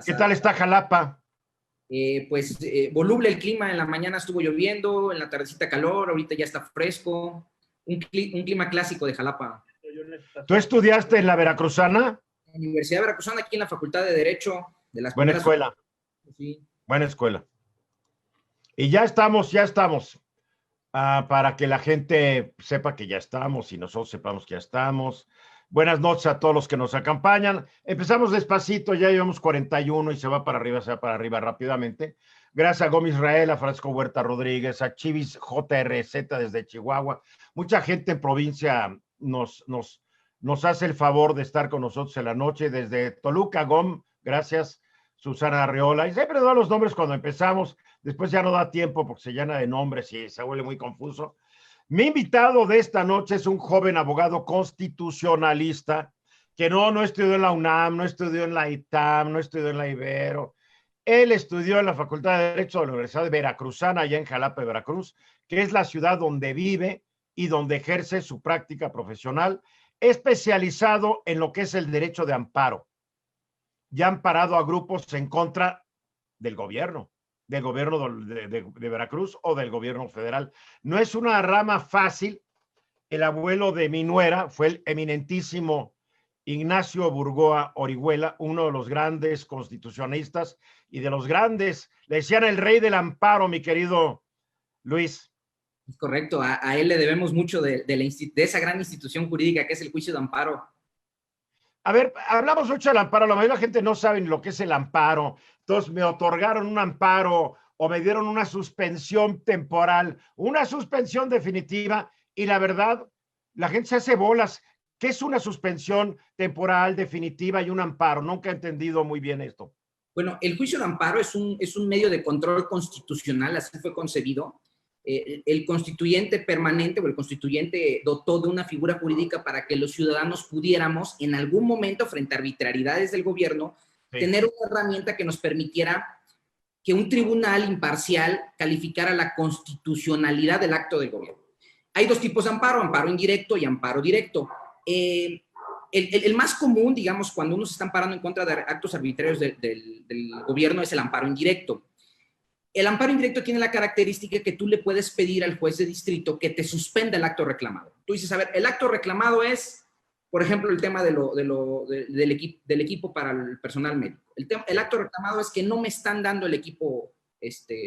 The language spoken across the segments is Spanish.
¿Qué tal está Jalapa? Voluble el clima, en la mañana estuvo lloviendo, en la tardecita calor, ahorita ya está fresco, un clima clásico de Jalapa. ¿Tú estudiaste en la Veracruzana? Universidad Veracruzana, aquí en la Facultad de Derecho, de las Buena primeras. escuela. Sí. Buena escuela. Y ya estamos, para que la gente sepa que ya estamos y nosotros sepamos que ya estamos. Buenas noches a todos los que nos acompañan. Empezamos despacito, ya llevamos 41 y se va para arriba rápidamente. Gracias a Gómez Israel, a Francisco Huerta Rodríguez, a Chivis JRZ desde Chihuahua. Mucha gente en provincia nos hace el favor de estar con nosotros en la noche. Desde Toluca, gracias, Susana Arreola. Y siempre doy los nombres cuando empezamos. Después ya no da tiempo porque se llena de nombres y se vuelve muy confuso. Mi invitado de esta noche es un joven abogado constitucionalista que no estudió en la UNAM, no estudió en la ITAM, no estudió en la Ibero. Él estudió en la Facultad de Derecho de la Universidad de Veracruzana, allá en Jalapa, Veracruz, que es la ciudad donde vive y donde ejerce su práctica profesional, especializado en lo que es el derecho de amparo. Ya han amparado a grupos en contra del gobierno de Veracruz o del gobierno federal. No es una rama fácil. El abuelo de mi nuera fue el eminentísimo Ignacio Burgoa Orihuela, uno de los grandes constitucionalistas y de los grandes, le decían el rey del amparo, mi querido Luis. Es correcto, a él le debemos mucho de esa gran institución jurídica que es el juicio de amparo. A ver, hablamos mucho del amparo, la mayoría de la gente no sabe ni lo que es el amparo. Entonces me otorgaron un amparo o me dieron una suspensión temporal, una suspensión definitiva, y la verdad, la gente se hace bolas. ¿Qué es una suspensión temporal, definitiva y un amparo? Nunca he entendido muy bien esto. Bueno, el juicio de amparo es un medio de control constitucional, así fue concebido. El constituyente permanente o el constituyente dotó de una figura jurídica para que los ciudadanos pudiéramos, en algún momento, frente a arbitrariedades del gobierno, tener una herramienta que nos permitiera que un tribunal imparcial calificara la constitucionalidad del acto del gobierno. Hay dos tipos de amparo, amparo indirecto y amparo directo. El más común, digamos, cuando uno se está amparando en contra de actos arbitrarios del gobierno es el amparo indirecto. El amparo indirecto tiene la característica que tú le puedes pedir al juez de distrito que te suspenda el acto reclamado. Tú dices, a ver, el acto reclamado es, por ejemplo, el tema del equipo para el personal médico. El acto reclamado es que no me están dando el equipo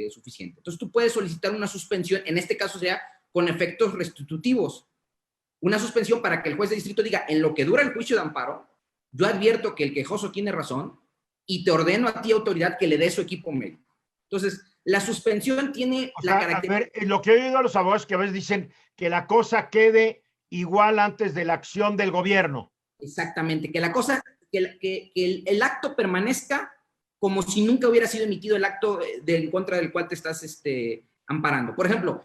suficiente. Entonces tú puedes solicitar una suspensión, en este caso sea con efectos restitutivos. Una suspensión para que el juez de distrito diga, en lo que dura el juicio de amparo, yo advierto que el quejoso tiene razón y te ordeno a ti, autoridad, que le dé su equipo médico. Entonces, la suspensión tiene la característica... A ver, lo que he oído a los abogados que a veces dicen que la cosa quede igual antes de la acción del gobierno. Exactamente, que la cosa, que el acto permanezca como si nunca hubiera sido emitido el acto en contra del cual te estás amparando. Por ejemplo,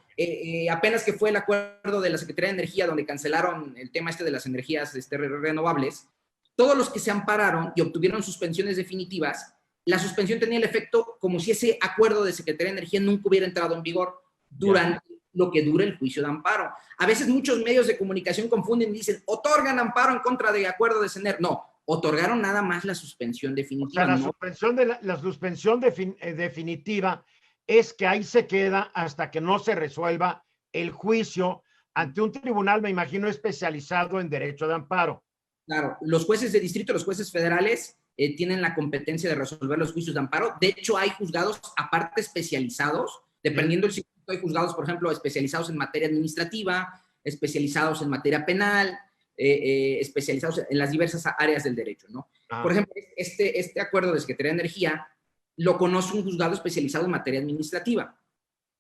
apenas que fue el acuerdo de la Secretaría de Energía donde cancelaron el tema de las energías renovables, todos los que se ampararon y obtuvieron suspensiones definitivas, la suspensión tenía el efecto como si ese acuerdo de Secretaría de Energía nunca hubiera entrado en vigor durante lo que dura el juicio de amparo. A veces muchos medios de comunicación confunden y dicen, otorgan amparo en contra del acuerdo de CENER. No, otorgaron nada más la suspensión definitiva. O sea, la suspensión definitiva es que ahí se queda hasta que no se resuelva el juicio ante un tribunal, me imagino, especializado en derecho de amparo. Claro, los jueces de distrito, los jueces federales tienen la competencia de resolver los juicios de amparo. De hecho, hay juzgados aparte especializados, dependiendo del circuito, hay juzgados, por ejemplo, especializados en materia administrativa, especializados en materia penal, especializados en las diversas áreas del derecho, ¿no? Por ejemplo, este acuerdo de Secretaría de Energía lo conoce un juzgado especializado en materia administrativa.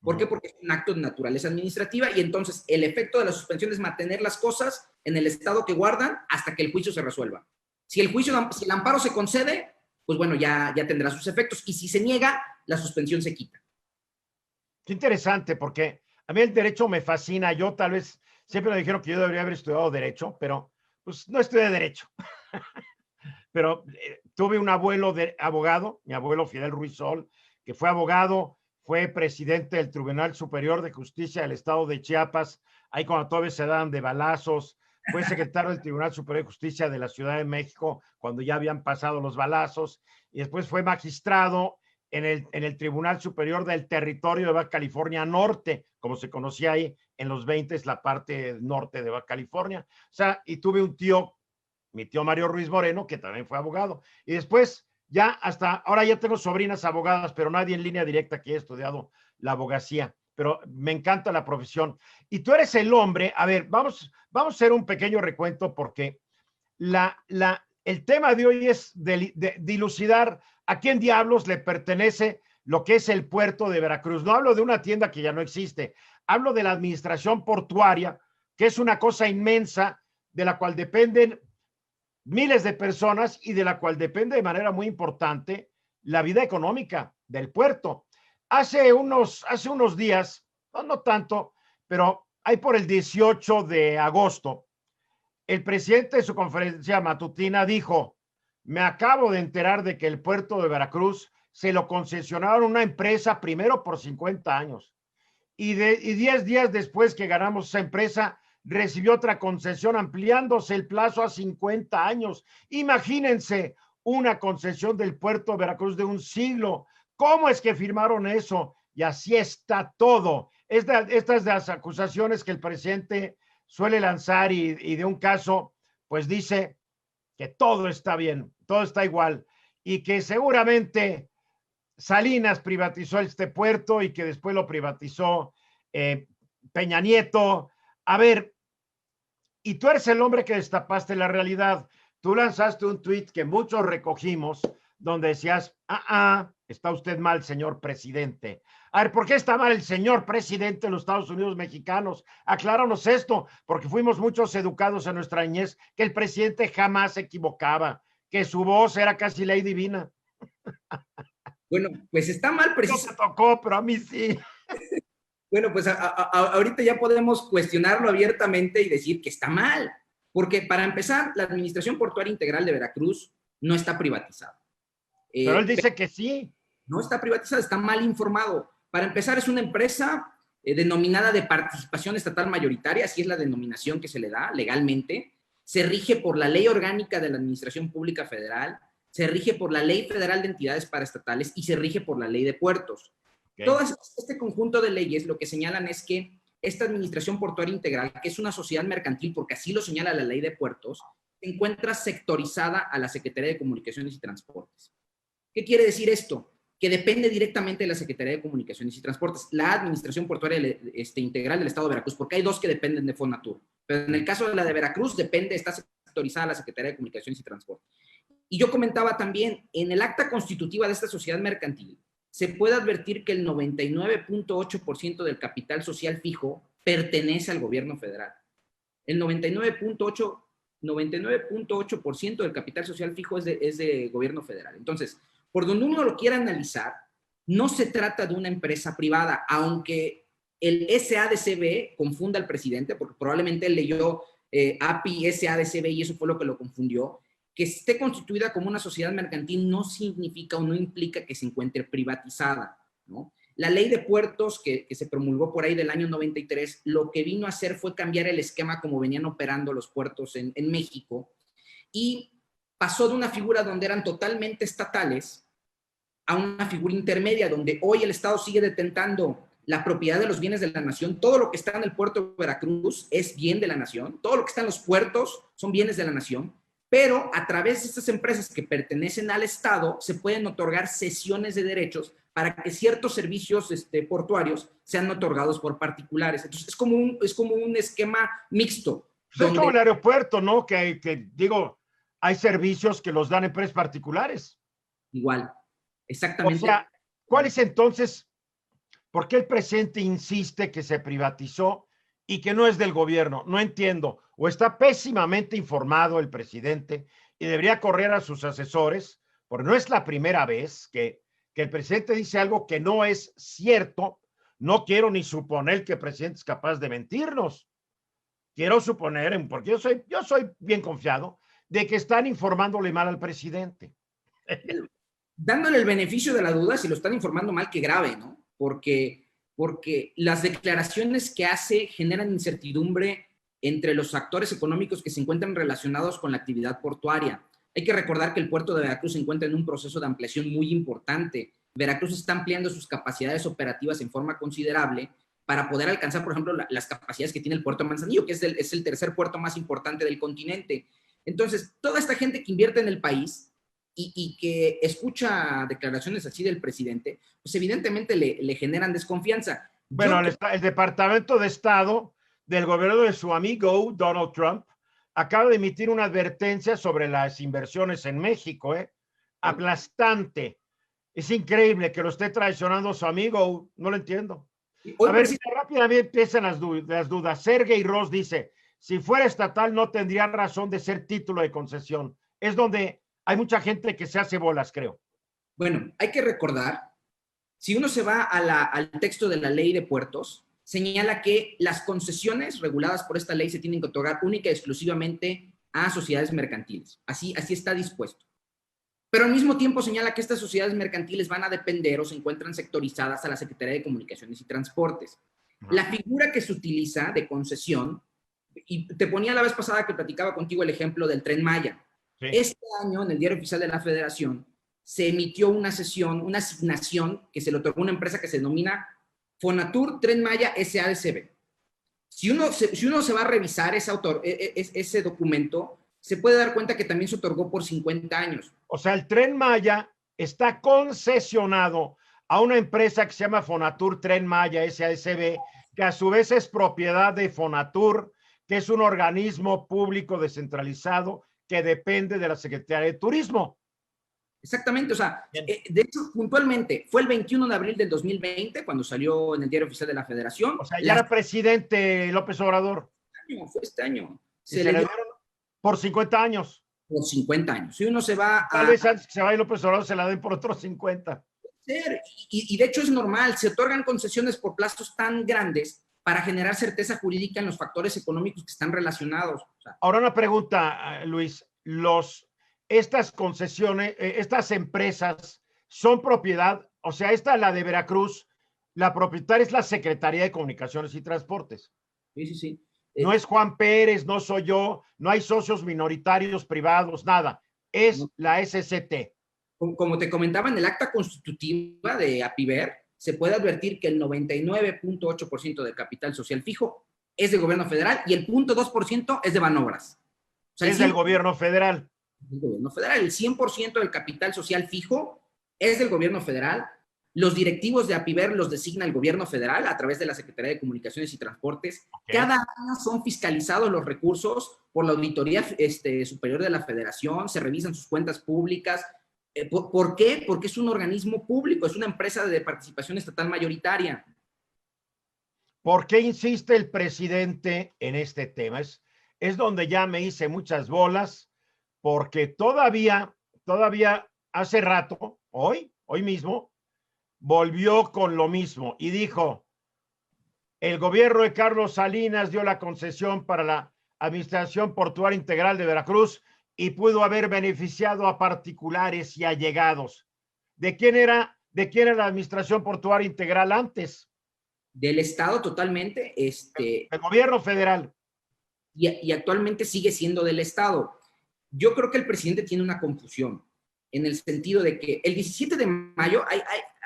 ¿Por qué? Porque es un acto de naturaleza administrativa y entonces el efecto de la suspensión es mantener las cosas en el estado que guardan hasta que el juicio se resuelva. Si el amparo se concede, pues bueno, ya tendrá sus efectos, y si se niega, la suspensión se quita. Qué interesante, porque a mí el derecho me fascina. Yo tal vez, siempre me dijeron que yo debería haber estudiado derecho, pero pues no estudié derecho. Pero tuve un abuelo abogado, mi abuelo Fidel Ruiz Sol, que fue abogado, fue presidente del Tribunal Superior de Justicia del Estado de Chiapas, ahí cuando todavía se daban de balazos, fue secretario del Tribunal Superior de Justicia de la Ciudad de México cuando ya habían pasado los balazos, y después fue magistrado en el Tribunal Superior del Territorio de Baja California Norte, como se conocía ahí en los 20, es la parte norte de Baja California. O sea, y tuve un tío, mi tío Mario Ruiz Moreno, que también fue abogado. Y después, ya hasta ahora ya tengo sobrinas abogadas, pero nadie en línea directa que haya estudiado la abogacía. Pero me encanta la profesión. Y tú eres el hombre, a ver, vamos a hacer un pequeño recuento porque el tema de hoy es de dilucidar a quién diablos le pertenece lo que es el puerto de Veracruz. No hablo de una tienda que ya no existe, hablo de la administración portuaria, que es una cosa inmensa de la cual dependen miles de personas y de la cual depende de manera muy importante la vida económica del puerto. Hace unos días, no tanto, pero ahí por el 18 de agosto, el presidente de su conferencia matutina dijo: me acabo de enterar de que el puerto de Veracruz se lo concesionaron a una empresa primero por 50 años y 10 días después que ganamos esa empresa recibió otra concesión ampliándose el plazo a 50 años. Imagínense una concesión del puerto de Veracruz de un siglo. ¿Cómo es que firmaron eso? Y así está todo. Estas de las acusaciones que el presidente suele lanzar y de un caso, pues dice que todo está bien, todo está igual y que seguramente Salinas privatizó este puerto y que después lo privatizó Peña Nieto. A ver, y tú eres el hombre que destapaste la realidad. Tú lanzaste un tuit que muchos recogimos donde decías: está usted mal, señor presidente. A ver, ¿por qué está mal el señor presidente de los Estados Unidos mexicanos? Acláranos esto, porque fuimos muchos educados en nuestra niñez que el presidente jamás se equivocaba, que su voz era casi ley divina. Bueno, pues está mal precisamente. No te tocó, pero a mí sí. Bueno, pues ahorita ya podemos cuestionarlo abiertamente y decir que está mal, porque para empezar, la Administración Portuaria Integral de Veracruz no está privatizada. Pero él dice que sí. No está privatizada, está mal informado. Para empezar, es una empresa denominada de participación estatal mayoritaria, así es la denominación que se le da legalmente. Se rige por la Ley Orgánica de la Administración Pública Federal, se rige por la Ley Federal de Entidades Paraestatales y se rige por la Ley de Puertos. Okay. Todo este conjunto de leyes lo que señalan es que esta Administración Portuaria Integral, que es una sociedad mercantil, porque así lo señala la Ley de Puertos, se encuentra sectorizada a la Secretaría de Comunicaciones y Transportes. ¿Qué quiere decir esto? Que depende directamente de la Secretaría de Comunicaciones y Transportes, la Administración Portuaria Integral del Estado de Veracruz, porque hay dos que dependen de Fonatur. Pero en el caso de la de Veracruz, está sectorizada la Secretaría de Comunicaciones y Transportes. Y yo comentaba también, en el acta constitutiva de esta sociedad mercantil, se puede advertir que el 99.8% del capital social fijo pertenece al gobierno federal. El 99.8% del capital social fijo es de gobierno federal. Entonces, por donde uno lo quiera analizar, no se trata de una empresa privada, aunque el SADCB confunda al presidente, porque probablemente él leyó API SADCB y eso fue lo que lo confundió. Que esté constituida como una sociedad mercantil no significa o no implica que se encuentre privatizada, ¿no? La ley de puertos que se promulgó por ahí del año 93, lo que vino a hacer fue cambiar el esquema como venían operando los puertos en México y pasó de una figura donde eran totalmente estatales a una figura intermedia donde hoy el Estado sigue detentando la propiedad de los bienes de la nación. Todo lo que está en el puerto de Veracruz es bien de la nación, todo lo que está en los puertos son bienes de la nación, pero a través de estas empresas que pertenecen al Estado se pueden otorgar cesiones de derechos para que ciertos servicios portuarios sean otorgados por particulares. Entonces es como un esquema mixto. Es como el aeropuerto, ¿no? Que digo, hay servicios que los dan empresas particulares. Igual, exactamente. O sea, ¿cuál es entonces, por qué el presidente insiste que se privatizó y que no es del gobierno? No entiendo. O está pésimamente informado el presidente y debería correr a sus asesores, porque no es la primera vez que el presidente dice algo que no es cierto. No quiero ni suponer que el presidente es capaz de mentirnos. Quiero suponer, porque yo soy bien confiado, de que están informándole mal al presidente. Dándole el beneficio de la duda, si lo están informando mal, que grave, ¿no? Porque las declaraciones que hace generan incertidumbre entre los actores económicos que se encuentran relacionados con la actividad portuaria. Hay que recordar que el puerto de Veracruz se encuentra en un proceso de ampliación muy importante. Veracruz está ampliando sus capacidades operativas en forma considerable para poder alcanzar, por ejemplo, las capacidades que tiene el puerto de Manzanillo, que es el tercer puerto más importante del continente. Entonces, toda esta gente que invierte en el país y que escucha declaraciones así del presidente, pues evidentemente le generan desconfianza. Bueno, el Departamento de Estado del gobierno de su amigo Donald Trump acaba de emitir una advertencia sobre las inversiones en México, aplastante. Es increíble que lo esté traicionando su amigo, no lo entiendo. A ver, rápidamente empiezan las dudas. Sergey Ross dice, si fuera estatal no tendría razón de ser título de concesión. Es donde hay mucha gente que se hace bolas, creo. Bueno, hay que recordar, si uno se va al texto de la ley de puertos, señala que las concesiones reguladas por esta ley se tienen que otorgar única y exclusivamente a sociedades mercantiles. Así está dispuesto. Pero al mismo tiempo señala que estas sociedades mercantiles van a depender o se encuentran sectorizadas a la Secretaría de Comunicaciones y Transportes. La figura que se utiliza de concesión, y te ponía la vez pasada que platicaba contigo el ejemplo del Tren Maya. Sí. Este año, en el Diario Oficial de la Federación, se emitió una asignación que se le otorgó a una empresa que se denomina Fonatur Tren Maya SADCB. Si uno se va a revisar ese documento, se puede dar cuenta que también se otorgó por 50 años. O sea, el Tren Maya está concesionado a una empresa que se llama Fonatur Tren Maya SADCB, que a su vez es propiedad de Fonatur, que es un organismo público descentralizado que depende de la Secretaría de Turismo. Exactamente, o sea, de hecho, puntualmente, fue el 21 de abril del 2020 cuando salió en el Diario Oficial de la Federación. O sea, ya era presidente López Obrador. Fue este año. Se le dieron por 50 años. Por 50 años. Si uno se va Tal vez antes que se vaya López Obrador se la den por otros 50. Y de hecho es normal, se otorgan concesiones por plazos tan grandes para generar certeza jurídica en los factores económicos que están relacionados. O sea, ahora una pregunta, Luis. Estas concesiones, estas empresas son propiedad, o sea, la de Veracruz, la propietaria es la Secretaría de Comunicaciones y Transportes. Sí. No es Juan Pérez, no soy yo, no hay socios minoritarios privados, nada. Es la SCT. Como te comentaba en el acta constitutiva de APIVER, se puede advertir que el 99.8% del capital social fijo es del gobierno federal y el 0.2% es de Banobras. O sea, es del gobierno federal. El gobierno federal, el 100% del capital social fijo es del gobierno federal. Los directivos de APIVER los designa el gobierno federal a través de la Secretaría de Comunicaciones y Transportes. Okay. Cada año son fiscalizados los recursos por la Auditoría Superior de la Federación, se revisan sus cuentas públicas. ¿Por qué? Porque es un organismo público, es una empresa de participación estatal mayoritaria. ¿Por qué insiste el presidente en este tema? Es donde ya me hice muchas bolas, porque todavía hace rato, hoy mismo, volvió con lo mismo y dijo, el gobierno de Carlos Salinas dio la concesión para la Administración Portuaria Integral de Veracruz y pudo haber beneficiado a particulares y allegados. ¿De quién era la Administración Portuaria Integral antes? Del Estado totalmente. El gobierno federal. Y actualmente sigue siendo del Estado. Yo creo que el presidente tiene una confusión en el sentido de que el 17 de mayo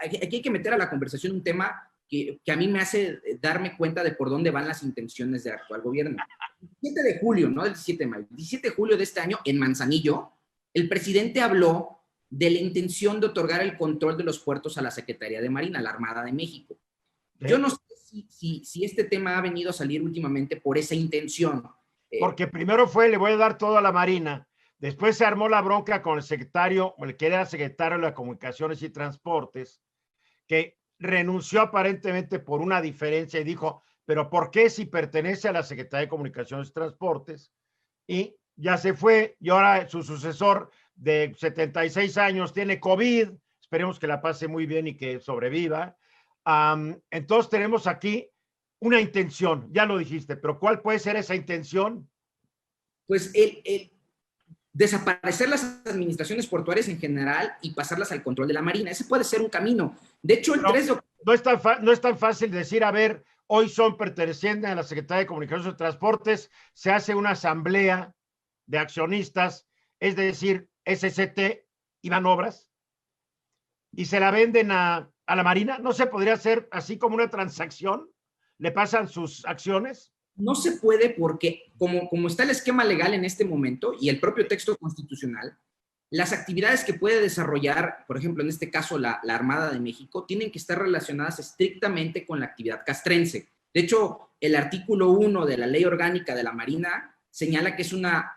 aquí hay que meter a la conversación un tema que a mí me hace darme cuenta de por dónde van las intenciones del actual gobierno. El 17 de julio, no el 17 de mayo, el 17 de julio de este año, en Manzanillo, el presidente habló de la intención de otorgar el control de los puertos a la Secretaría de Marina, a la Armada de México. Yo no sé si este tema ha venido a salir últimamente por esa intención. Porque primero le voy a dar todo a la Marina. Después se armó la bronca con el secretario, el que era secretario de las Comunicaciones y Transportes, que renunció aparentemente por una diferencia y dijo, pero ¿por qué si pertenece a la Secretaría de Comunicaciones y Transportes? Y ya se fue, y ahora su sucesor de 76 años tiene COVID, esperemos que la pase muy bien y que sobreviva. Entonces tenemos aquí una intención, ya lo dijiste, pero ¿cuál puede ser esa intención? Pues el desaparecer las administraciones portuarias en general y pasarlas al control de la Marina. Ese puede ser un camino. De hecho, el 3 de octubre... No es tan fácil decir, a ver, hoy son pertenecientes a la Secretaría de Comunicaciones y Transportes, se hace una asamblea de accionistas, es decir, SCT y Banobras, y se la venden a la Marina. ¿No se podría hacer así como una transacción? ¿Le pasan sus acciones? No se puede porque, como está el esquema legal en este momento y el propio texto constitucional, las actividades que puede desarrollar, por ejemplo, en este caso la Armada de México, tienen que estar relacionadas estrictamente con la actividad castrense. De hecho, el artículo 1 de la Ley Orgánica de la Marina señala que es una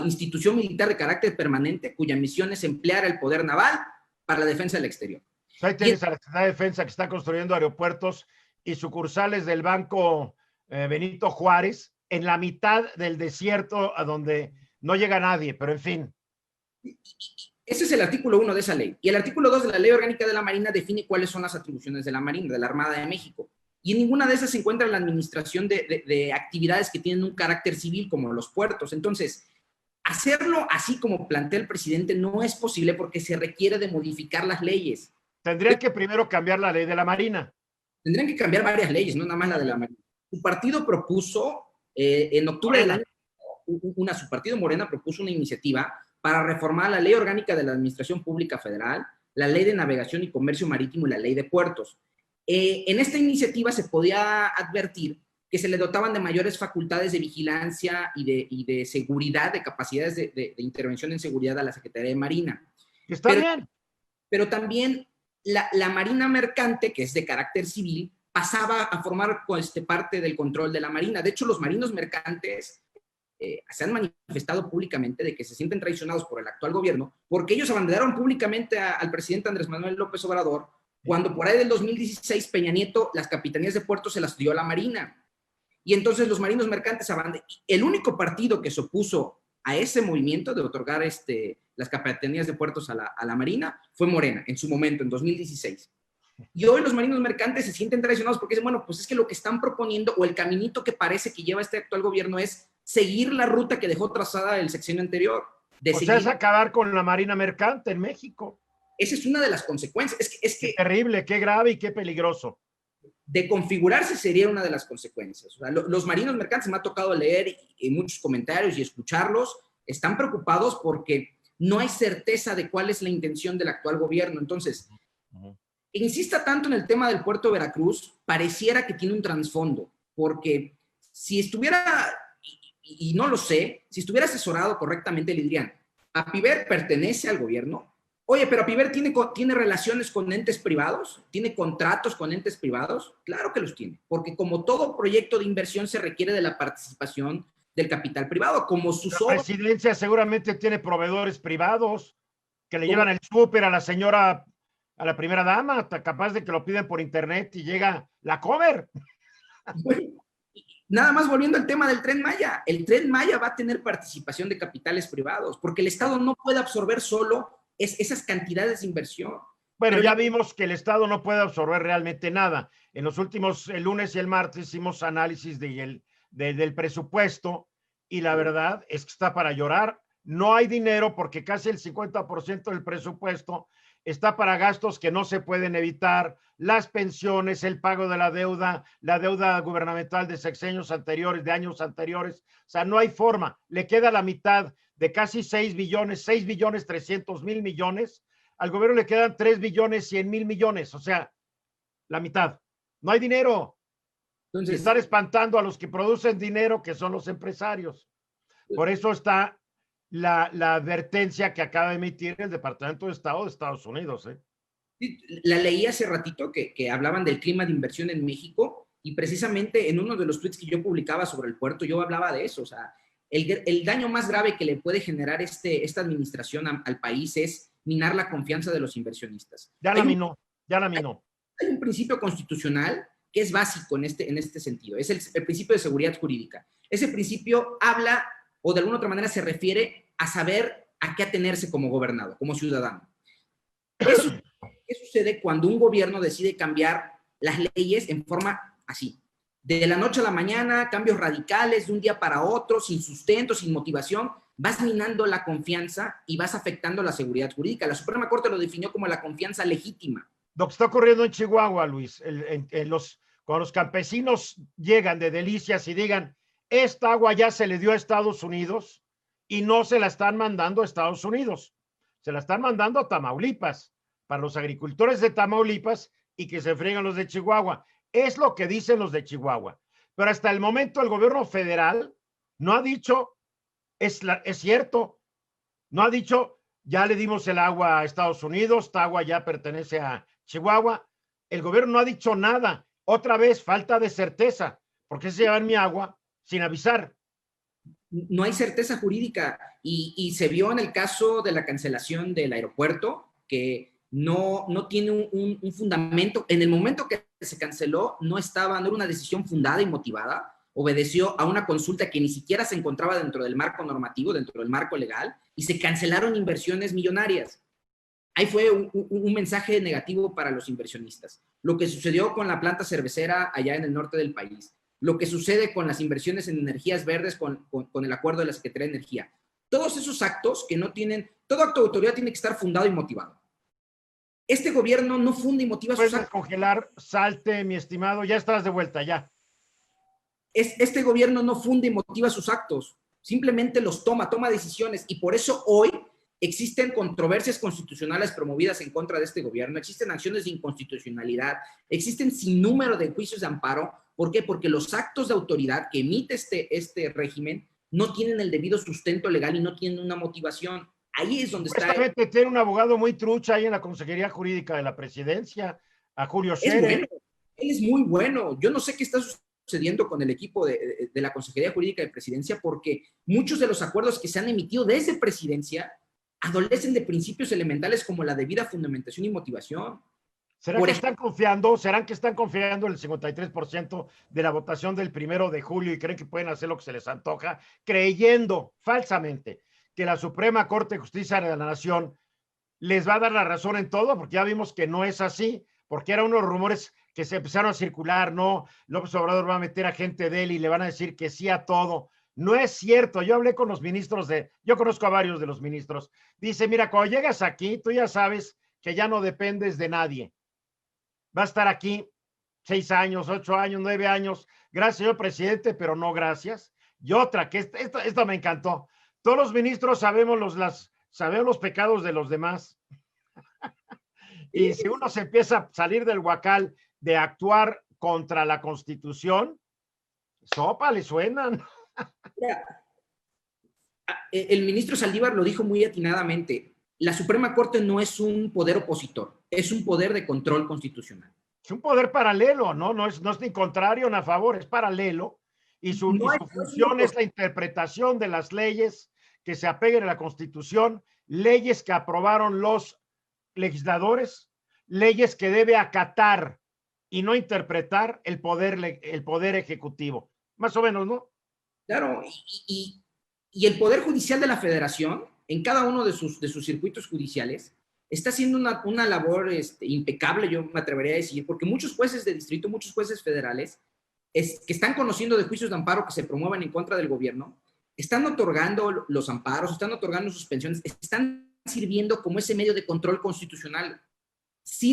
institución militar de carácter permanente cuya misión es emplear el poder naval para la defensa del exterior. Ahí tienes a la Secretaría de Defensa que está construyendo aeropuertos y sucursales del Banco Benito Juárez en la mitad del desierto a donde no llega nadie, pero en fin. Ese es el artículo 1 de esa ley. Y el artículo 2 de la Ley Orgánica de la Marina define cuáles son las atribuciones de la Marina, de la Armada de México. Y en ninguna de esas se encuentra la administración de actividades que tienen un carácter civil, como los puertos. Entonces, hacerlo así como plantea el presidente no es posible porque se requiere de modificar las leyes. Tendría que primero cambiar la ley de la Marina. Tendrían que cambiar varias leyes, no nada más la de la Marina. Su partido propuso, en octubre del año, su partido Morena propuso una iniciativa para reformar la Ley Orgánica de la Administración Pública Federal, la Ley de Navegación y Comercio Marítimo y la Ley de Puertos. En esta iniciativa se podía advertir que se le dotaban de mayores facultades de vigilancia y de seguridad, de capacidades de intervención en seguridad a la Secretaría de Marina. Está bien. Pero también la Marina Mercante, que es de carácter civil, pasaba a formar parte del control de la Marina. De hecho, los marinos mercantes se han manifestado públicamente de que se sienten traicionados por el actual gobierno, porque ellos abanderaron públicamente al presidente Andrés Manuel López Obrador, cuando por ahí del 2016 Peña Nieto las capitanías de puertos se las dio a la Marina. Y entonces los marinos mercantes abanderaron. El único partido que se opuso a ese movimiento de otorgar las capitanías de puertos a la Marina fue Morena, en su momento, en 2016. Y hoy los marinos mercantes se sienten traicionados porque dicen, bueno, pues es que lo que están proponiendo o el caminito que parece que lleva este actual gobierno es seguir la ruta que dejó trazada el sexenio anterior. O sea, es acabar con la Marina Mercante en México. Esa es una de las consecuencias. Qué terrible, qué grave y qué peligroso. De configurarse sería una de las consecuencias. O sea, los marinos mercantes, me ha tocado leer muchos comentarios y escucharlos, están preocupados porque no hay certeza de cuál es la intención del actual gobierno. Entonces, insista tanto en el tema del puerto de Veracruz, pareciera que tiene un trasfondo, porque si estuviera, y no lo sé, si estuviera asesorado correctamente, le dirían, ¿Apiver pertenece al gobierno? Oye, pero Apiver tiene relaciones con entes privados, tiene contratos con entes privados. Claro que los tiene, porque como todo proyecto de inversión se requiere de la participación del capital privado, como La presidencia seguramente tiene proveedores privados que le llevan el súper a la señora, a la primera dama, hasta capaz de que lo piden por internet y llega la cover. Bueno, nada más volviendo al tema del Tren Maya, el Tren Maya va a tener participación de capitales privados, porque el Estado no puede absorber solo esas cantidades de inversión. Bueno, ya vimos que el Estado no puede absorber realmente nada. En los últimos, el lunes y el martes, hicimos análisis del presupuesto y la verdad es que está para llorar. No hay dinero porque casi el 50% del presupuesto está para gastos que no se pueden evitar, las pensiones, el pago de la deuda gubernamental de sexenios anteriores, de años anteriores. O sea, no hay forma. Le queda la mitad de casi 6 billones 300 mil millones. Al gobierno le quedan 3 billones 100 mil millones. O sea, la mitad. No hay dinero. Entonces, estar espantando a los que producen dinero, que son los empresarios. Por eso está la advertencia que acaba de emitir el Departamento de Estado de Estados Unidos. La leí hace ratito que hablaban del clima de inversión en México y precisamente en uno de los tweets que yo publicaba sobre el puerto, yo hablaba de eso. O sea, el daño más grave que le puede generar esta administración al país es minar la confianza de los inversionistas. Ya la minó. Hay un principio constitucional que es básico en este sentido, es el principio de seguridad jurídica. Ese principio habla, o de alguna otra manera se refiere a saber a qué atenerse como gobernado, como ciudadano. ¿Qué sucede cuando un gobierno decide cambiar las leyes en forma así? De la noche a la mañana, cambios radicales, de un día para otro, sin sustento, sin motivación, vas minando la confianza y vas afectando la seguridad jurídica. La Suprema Corte lo definió como la confianza legítima. Lo que está ocurriendo en Chihuahua, Luis, cuando los campesinos llegan de Delicias y digan, esta agua ya se le dio a Estados Unidos y no se la están mandando a Estados Unidos, se la están mandando a Tamaulipas, para los agricultores de Tamaulipas y que se friegan los de Chihuahua. Es lo que dicen los de Chihuahua. Pero hasta el momento el gobierno federal no ha dicho, es cierto, no ha dicho, ya le dimos el agua a Estados Unidos, esta agua ya pertenece a Chihuahua. El gobierno no ha dicho nada. Otra vez, falta de certeza. ¿Por qué se llevan mi agua sin avisar? No hay certeza jurídica y se vio en el caso de la cancelación del aeropuerto que no tiene un fundamento. En el momento que se canceló no era una decisión fundada y motivada, obedeció a una consulta que ni siquiera se encontraba dentro del marco normativo, dentro del marco legal, y se cancelaron inversiones millonarias. Ahí fue un mensaje negativo para los inversionistas. Lo que sucedió con la planta cervecera allá en el norte del país, lo que sucede con las inversiones en energías verdes con el acuerdo de la Secretaría de Energía. Todos esos actos que no tienen, todo acto de autoridad tiene que estar fundado y motivado. Este gobierno no funda y motiva sus actos. Puedes congelar, salte, mi estimado, ya estás de vuelta, ya. Este gobierno no funda y motiva sus actos, simplemente los toma decisiones, y por eso hoy existen controversias constitucionales promovidas en contra de este gobierno, existen acciones de inconstitucionalidad, existen sin número de juicios de amparo. ¿Por qué? Porque los actos de autoridad que emite este régimen no tienen el debido sustento legal y no tienen una motivación. Ahí es donde está. Tiene un abogado muy trucha ahí en la Consejería Jurídica de la Presidencia, a Julio Scherer. Bueno, él es muy bueno. Yo no sé qué está sucediendo con el equipo de la Consejería Jurídica de Presidencia, porque muchos de los acuerdos que se han emitido desde Presidencia adolecen de principios elementales como la debida fundamentación y motivación. ¿Serán que están confiando en el 53% de la votación del 1 de julio y creen que pueden hacer lo que se les antoja, creyendo falsamente que la Suprema Corte de Justicia de la Nación les va a dar la razón en todo? Porque ya vimos que no es así, porque eran unos rumores que se empezaron a circular, no, López Obrador va a meter a gente de él y le van a decir que sí a todo. No es cierto. Yo hablé con los ministros yo conozco a varios de los ministros. Dice, mira, cuando llegas aquí, tú ya sabes que ya no dependes de nadie. Va a estar aquí 6 años, 8 años, 9 años. Gracias, señor presidente, pero no gracias. Y otra, que esto me encantó. Todos los ministros sabemos los pecados de los demás. Y si uno se empieza a salir del huacal de actuar contra la Constitución, sopa le suenan. El ministro Saldívar lo dijo muy atinadamente. La Suprema Corte no es un poder opositor, es un poder de control constitucional. Es un poder paralelo, ¿no? No es ni contrario ni a favor, es paralelo. Y su función es la interpretación de las leyes que se apeguen a la Constitución, leyes que aprobaron los legisladores, leyes que debe acatar y no interpretar el poder ejecutivo. Más o menos, ¿no? Claro, y el Poder Judicial de la Federación, en cada uno de sus circuitos judiciales, está haciendo una labor impecable, yo me atrevería a decir, porque muchos jueces de distrito, muchos jueces federales, que están conociendo de juicios de amparo que se promuevan en contra del gobierno, están otorgando los amparos, están otorgando suspensiones, están sirviendo como ese medio de control constitucional.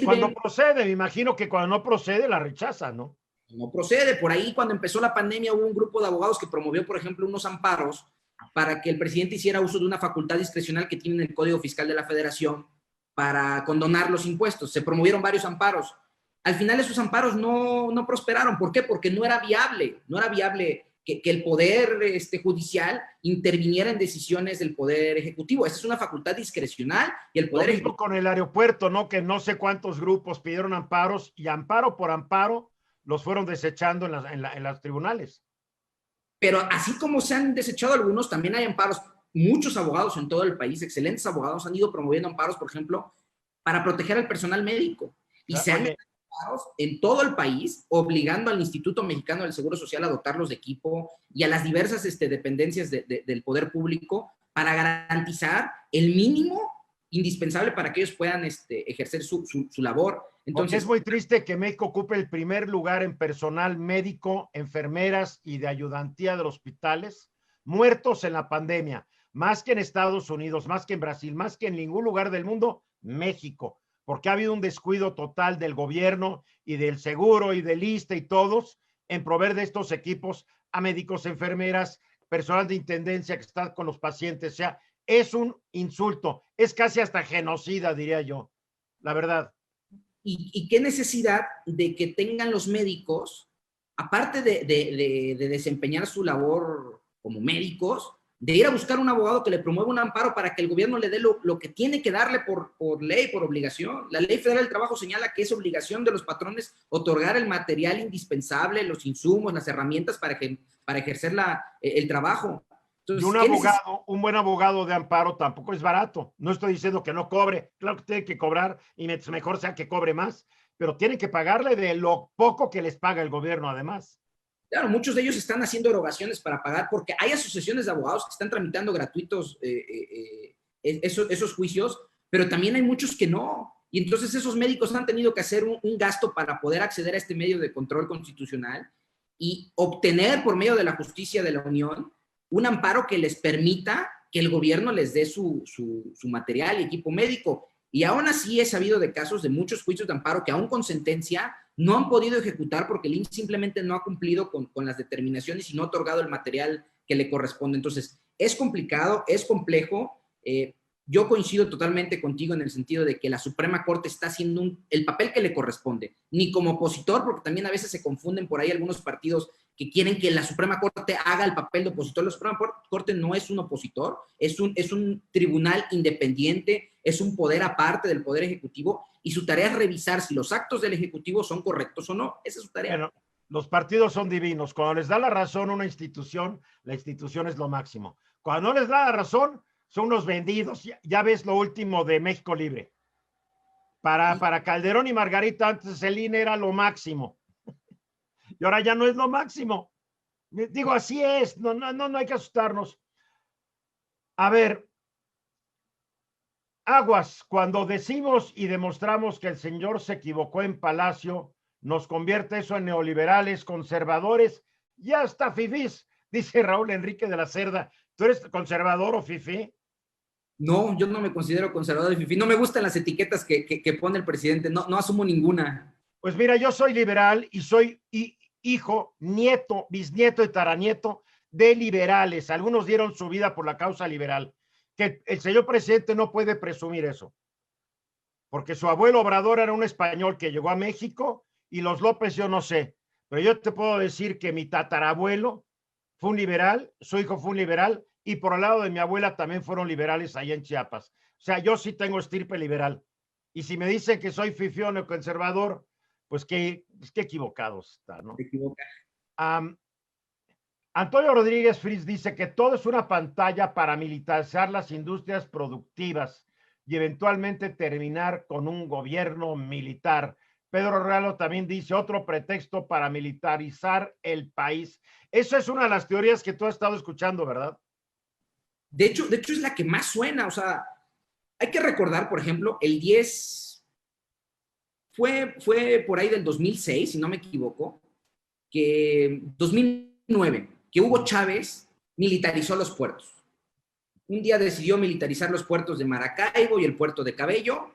Cuando procede, me imagino que cuando no procede la rechazan, ¿no? No procede. Por ahí, cuando empezó la pandemia, hubo un grupo de abogados que promovió, por ejemplo, unos amparos para que el presidente hiciera uso de una facultad discrecional que tiene en el Código Fiscal de la Federación para condonar los impuestos. Se promovieron varios amparos. Al final esos amparos no prosperaron. ¿Por qué? Porque no era viable que el poder judicial interviniera en decisiones del poder ejecutivo. Esa es una facultad discrecional y el poder ejecutivo. Con el aeropuerto, ¿no? Que no sé cuántos grupos pidieron amparos y amparo por amparo los fueron desechando en los tribunales. Pero así como se han desechado algunos, también hay amparos. Muchos abogados en todo el país, excelentes abogados, han ido promoviendo amparos, por ejemplo, para proteger al personal médico. Y se han hecho amparos en todo el país, obligando al Instituto Mexicano del Seguro Social a dotarlos de equipo y a las diversas dependencias del poder público para garantizar el mínimo indispensable para que ellos puedan ejercer su labor. Entonces, es muy triste que México ocupe el primer lugar en personal médico, enfermeras y de ayudantía de los hospitales, muertos en la pandemia, más que en Estados Unidos, más que en Brasil, más que en ningún lugar del mundo, México. porque ha habido un descuido total del gobierno y del seguro y del ISSSTE y todos en proveer de estos equipos a médicos, enfermeras, personal de intendencia que está con los pacientes. O sea, es un insulto, es casi hasta genocida, diría yo, la verdad. Y qué necesidad de que tengan los médicos, aparte de desempeñar su labor como médicos, de ir a buscar un abogado que le promueva un amparo para que el gobierno le dé lo que tiene que darle por ley, por obligación. La Ley Federal del Trabajo señala que es obligación de los patrones otorgar el material indispensable, los insumos, las herramientas para ejercer el trabajo. Entonces, y un buen abogado de amparo tampoco es barato. No estoy diciendo que no cobre, claro que tiene que cobrar y mejor sea que cobre más, pero tienen que pagarle de lo poco que les paga el gobierno además. Claro, muchos de ellos están haciendo erogaciones para pagar porque hay asociaciones de abogados que están tramitando gratuitos esos juicios, pero también hay muchos que no. Y entonces esos médicos han tenido que hacer un gasto para poder acceder a este medio de control constitucional y obtener por medio de la justicia de la Unión un amparo que les permita que el gobierno les dé su material y equipo médico. Y aún así he sabido de casos de muchos juicios de amparo que aún con sentencia no han podido ejecutar porque el IMSS simplemente no ha cumplido con las determinaciones y no ha otorgado el material que le corresponde. Entonces, es complicado, es complejo. Yo coincido totalmente contigo en el sentido de que la Suprema Corte está haciendo el papel que le corresponde, ni como opositor, porque también a veces se confunden por ahí algunos partidos que quieren que la Suprema Corte haga el papel de opositor. La Suprema Corte no es un opositor, es un tribunal independiente, es un poder aparte del Poder Ejecutivo, y su tarea es revisar si los actos del Ejecutivo son correctos o no. Esa es su tarea. Bueno, los partidos son divinos. Cuando les da la razón una institución, la institución es lo máximo. Cuando no les da la razón, son unos vendidos. Ya ves lo último de México Libre. Para Calderón y Margarita, antes el INE era lo máximo. Y ahora ya no es lo máximo. Digo, así es. No hay que asustarnos. A ver, aguas, cuando decimos y demostramos que el señor se equivocó en Palacio, nos convierte eso en neoliberales, conservadores y hasta fifís, dice Raúl Enrique de la Cerda. ¿Tú eres conservador o fifí? No, yo no me considero conservador y fifí. No me gustan las etiquetas que pone el presidente. No asumo ninguna. Pues mira, yo soy liberal y soy hijo, nieto, bisnieto y taranieto de liberales. Algunos dieron su vida por la causa liberal. Que el señor presidente no puede presumir eso. Porque su abuelo Obrador era un español que llegó a México y los López yo no sé. Pero yo te puedo decir que mi tatarabuelo fue un liberal, su hijo fue un liberal y por el lado de mi abuela también fueron liberales allá en Chiapas. O sea, yo sí tengo estirpe liberal. Y si me dicen que soy fifión o conservador, pues qué equivocados está, ¿no? Se equivoca. Antonio Rodríguez Fritz dice que todo es una pantalla para militarizar las industrias productivas y eventualmente terminar con un gobierno militar. Pedro Realo también dice otro pretexto para militarizar el país. Eso es una de las teorías que tú has estado escuchando, ¿verdad? De hecho es la que más suena. O sea, hay que recordar, por ejemplo, el 10 fue por ahí del 2006, si no me equivoco, que 2009, que Hugo Chávez militarizó los puertos. Un día decidió militarizar los puertos de Maracaibo y el puerto de Cabello,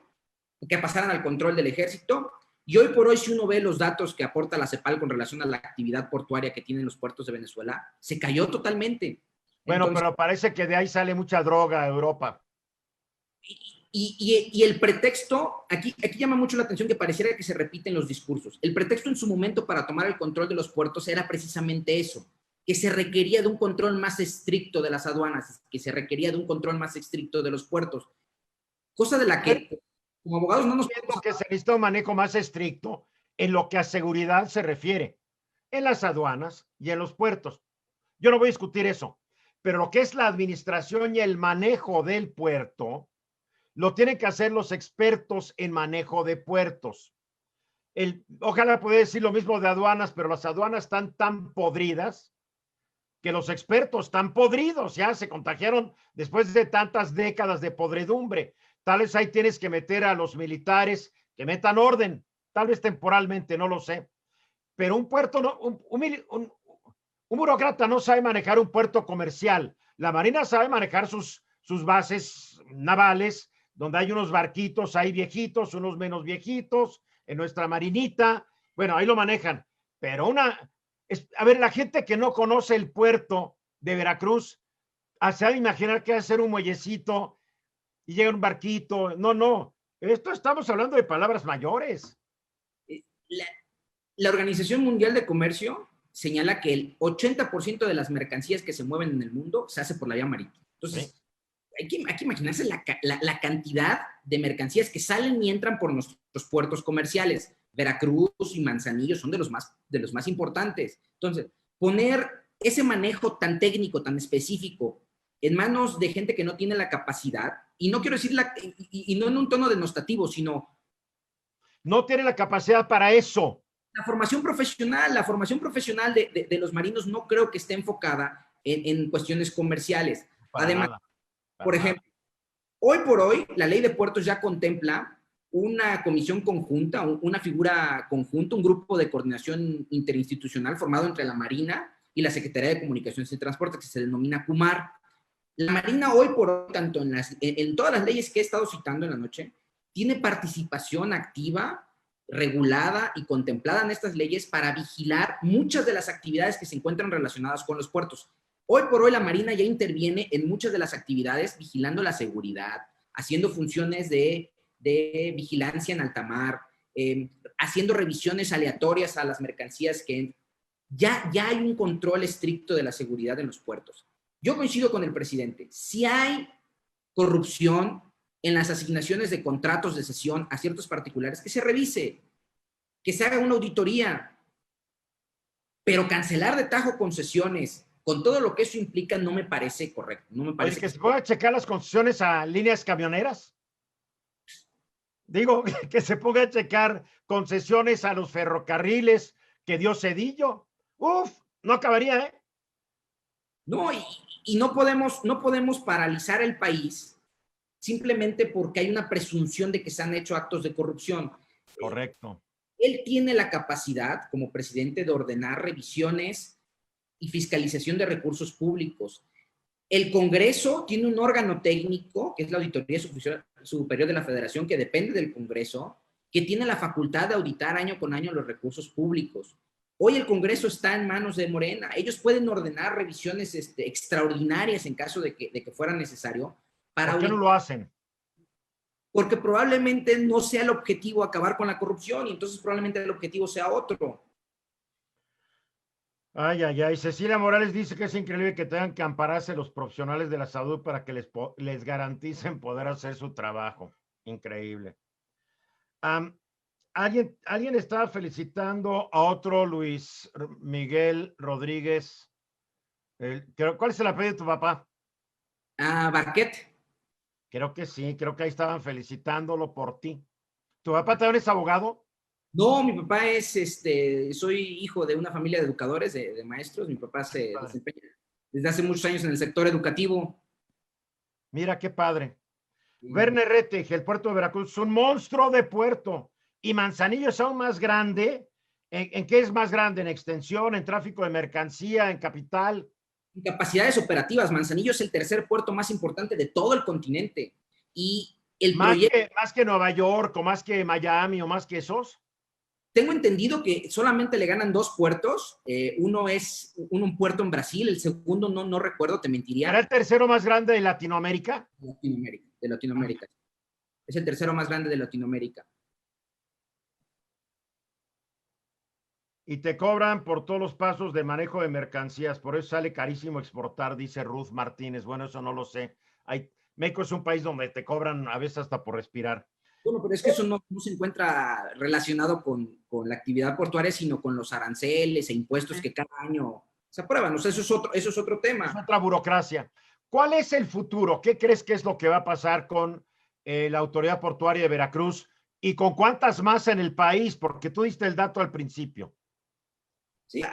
que pasaran al control del ejército. Y hoy por hoy, si uno ve los datos que aporta la CEPAL con relación a la actividad portuaria que tienen los puertos de Venezuela, se cayó totalmente. Bueno, entonces, pero parece que de ahí sale mucha droga a Europa. Y el pretexto, aquí llama mucho la atención que pareciera que se repiten los discursos. El pretexto en su momento para tomar el control de los puertos era precisamente eso, que se requería de un control más estricto de las aduanas, que se requería de un control más estricto de los puertos. Cosa de la que, como abogados, no nos podemos... que se necesita un manejo más estricto en lo que a seguridad se refiere, en las aduanas y en los puertos. Yo no voy a discutir eso, pero lo que es la administración y el manejo del puerto, lo tienen que hacer los expertos en manejo de puertos. Ojalá pudiera decir lo mismo de aduanas, pero las aduanas están tan podridas que los expertos están podridos, ya se contagiaron después de tantas décadas de podredumbre. Tal vez ahí tienes que meter a los militares que metan orden, tal vez temporalmente, no lo sé. Pero un puerto, no, un burócrata no sabe manejar un puerto comercial. La Marina sabe manejar sus bases navales donde hay unos barquitos ahí viejitos, unos menos viejitos, en nuestra marinita, bueno, ahí lo manejan, pero a ver, la gente que no conoce el puerto de Veracruz, se ha de imaginar que va a ser un muellecito y llega un barquito, no, esto estamos hablando de palabras mayores. La, la Organización Mundial de Comercio señala que el 80% de las mercancías que se mueven en el mundo se hace por la vía marítima. Entonces, ¿sí? hay que imaginarse la cantidad de mercancías que salen y entran por nuestros puertos comerciales. Veracruz y Manzanillo son de los más importantes. Entonces, poner ese manejo tan técnico, tan específico, en manos de gente que no tiene la capacidad, y no quiero decir, y no en un tono denostativo, sino... No tiene la capacidad para eso. La formación profesional de los marinos no creo que esté enfocada en cuestiones comerciales. Para Además, nada, por ejemplo, hoy por hoy, la ley de puertos ya contempla una comisión conjunta, una figura conjunta, un grupo de coordinación interinstitucional formado entre la Marina y la Secretaría de Comunicaciones y Transporte, que se denomina CUMAR. La Marina hoy por hoy, tanto en todas las leyes que he estado citando en la noche, tiene participación activa, regulada y contemplada en estas leyes para vigilar muchas de las actividades que se encuentran relacionadas con los puertos. Hoy por hoy la Marina ya interviene en muchas de las actividades vigilando la seguridad, haciendo funciones de vigilancia en alta mar, haciendo revisiones aleatorias a las mercancías que ya hay un control estricto de la seguridad en los puertos. Yo coincido con el presidente. Si hay corrupción en las asignaciones de contratos de cesión a ciertos particulares, que se revise, que se haga una auditoría, pero cancelar de tajo concesiones con todo lo que eso implica no me parece correcto. No me parece. Oye, que se ponga a checar las concesiones a líneas camioneras. Digo, que se ponga a checar concesiones a los ferrocarriles que dio Cedillo. Uf, no acabaría, ¿eh? No, y no podemos paralizar el país simplemente porque hay una presunción de que se han hecho actos de corrupción. Correcto. Él tiene la capacidad, como presidente, de ordenar revisiones y fiscalización de recursos públicos. El Congreso tiene un órgano técnico, que es la Auditoría Superior de la Federación, que depende del Congreso, que tiene la facultad de auditar año con año los recursos públicos. Hoy el Congreso está en manos de Morena. Ellos pueden ordenar revisiones extraordinarias en caso de que fuera necesario. ¿Por qué no lo hacen? Porque probablemente no sea el objetivo acabar con la corrupción y entonces probablemente el objetivo sea otro. Ay. Cecilia Morales dice que es increíble que tengan que ampararse los profesionales de la salud para que les garanticen poder hacer su trabajo. Increíble. Alguien estaba felicitando a otro Luis Miguel Rodríguez. ¿Cuál es el apellido de tu papá? Barquet. Creo que sí, creo que ahí estaban felicitándolo por ti. ¿Tu papá también es abogado? No, mi papá soy hijo de una familia de educadores, de maestros. Mi papá se desempeña desde hace muchos años en el sector educativo. Mira qué padre. Sí. Verne Rettig, el puerto de Veracruz, es un monstruo de puerto. Y Manzanillo es aún más grande. ¿En qué es más grande? ¿En extensión, en tráfico de mercancía, en capital? En capacidades operativas. Manzanillo es el tercer puerto más importante de todo el continente. Y el proyecto... ¿Más que Nueva York, o más que Miami, o más que esos? Tengo entendido que solamente le ganan 2 puertos. Uno es un puerto en Brasil, el segundo no recuerdo, te mentiría. ¿Era el tercero más grande de Latinoamérica? De Latinoamérica. Es el tercero más grande de Latinoamérica. Y te cobran por todos los pasos de manejo de mercancías, por eso sale carísimo exportar, dice Ruth Martínez. Bueno, eso no lo sé. México es un país donde te cobran a veces hasta por respirar. Bueno, pero es que eso no se encuentra relacionado con la actividad portuaria, sino con los aranceles e impuestos que cada año se aprueban. O sea, eso es otro tema. Es otra burocracia. ¿Cuál es el futuro? ¿Qué crees que es lo que va a pasar con la Autoridad Portuaria de Veracruz y con cuántas más en el país? Porque tú diste el dato al principio. Sí,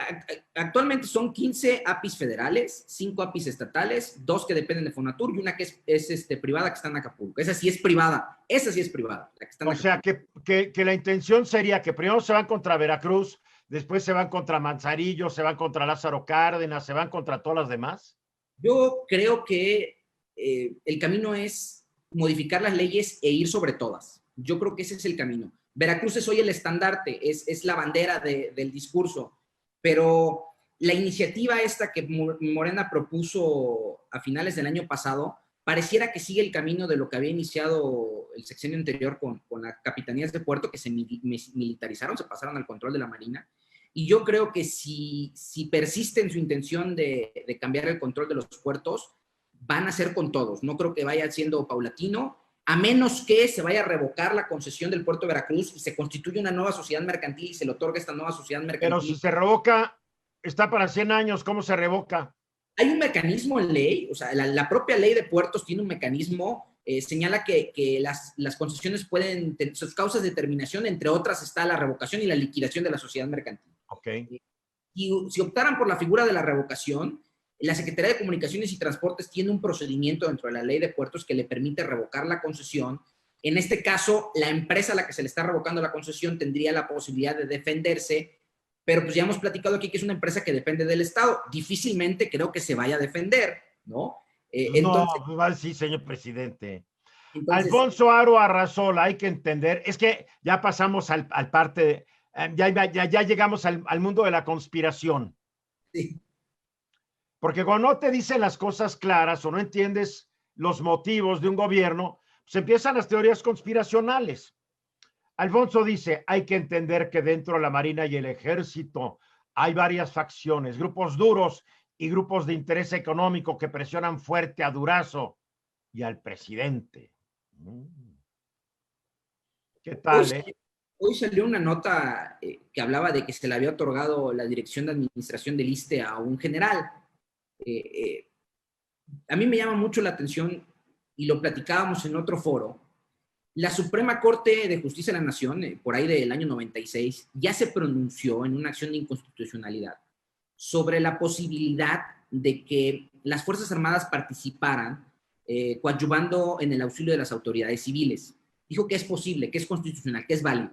actualmente son 15 APIs federales, 5 APIs estatales, 2 que dependen de Fonatur y una que es privada que está en Acapulco. Esa sí es privada. La que está en o sea, que la intención sería que primero se van contra Veracruz, después se van contra Manzanillo, se van contra Lázaro Cárdenas, se van contra todas las demás. Yo creo que el camino es modificar las leyes e ir sobre todas. Yo creo que ese es el camino. Veracruz es hoy el estandarte, es la bandera del discurso, pero la iniciativa esta que Morena propuso a finales del año pasado pareciera que sigue el camino de lo que había iniciado el sexenio anterior con las capitanías de puerto que se militarizaron, se pasaron al control de la Marina. Y yo creo que si persiste en su intención de cambiar el control de los puertos, van a ser con todos. No creo que vaya siendo paulatino, a menos que se vaya a revocar la concesión del puerto de Veracruz y se constituya una nueva sociedad mercantil y se le otorga esta nueva sociedad mercantil. Pero si se revoca, está para 100 años, ¿cómo se revoca? Hay un mecanismo en ley, o sea, la propia ley de puertos tiene un mecanismo, señala que las concesiones pueden, sus causas de terminación, entre otras está la revocación y la liquidación de la sociedad mercantil. Okay. Y si optaran por la figura de la revocación, la Secretaría de Comunicaciones y Transportes tiene un procedimiento dentro de la ley de puertos que le permite revocar la concesión. En este caso, la empresa a la que se le está revocando la concesión tendría la posibilidad de defenderse, pero pues ya hemos platicado aquí que es una empresa que depende del Estado. Difícilmente creo que se vaya a defender, ¿no? Entonces, no, sí, señor presidente. Alfonso Aro Arrazola, hay que entender, es que ya pasamos al parte, ya llegamos al mundo de la conspiración. Sí. Porque cuando no te dicen las cosas claras o no entiendes los motivos de un gobierno, pues empiezan las teorías conspiracionales. Alfonso dice, hay que entender que dentro de la Marina y el Ejército hay varias facciones, grupos duros y grupos de interés económico que presionan fuerte a Durazo y al presidente. ¿Qué tal, Hoy salió una nota que hablaba de que se le había otorgado la dirección de administración del ISSSTE a un general. A mí me llama mucho la atención, y lo platicábamos en otro foro, la Suprema Corte de Justicia de la Nación, por ahí del año 96, ya se pronunció en una acción de inconstitucionalidad sobre la posibilidad de que las Fuerzas Armadas participaran coadyuvando en el auxilio de las autoridades civiles. Dijo que es posible, que es constitucional, que es válido,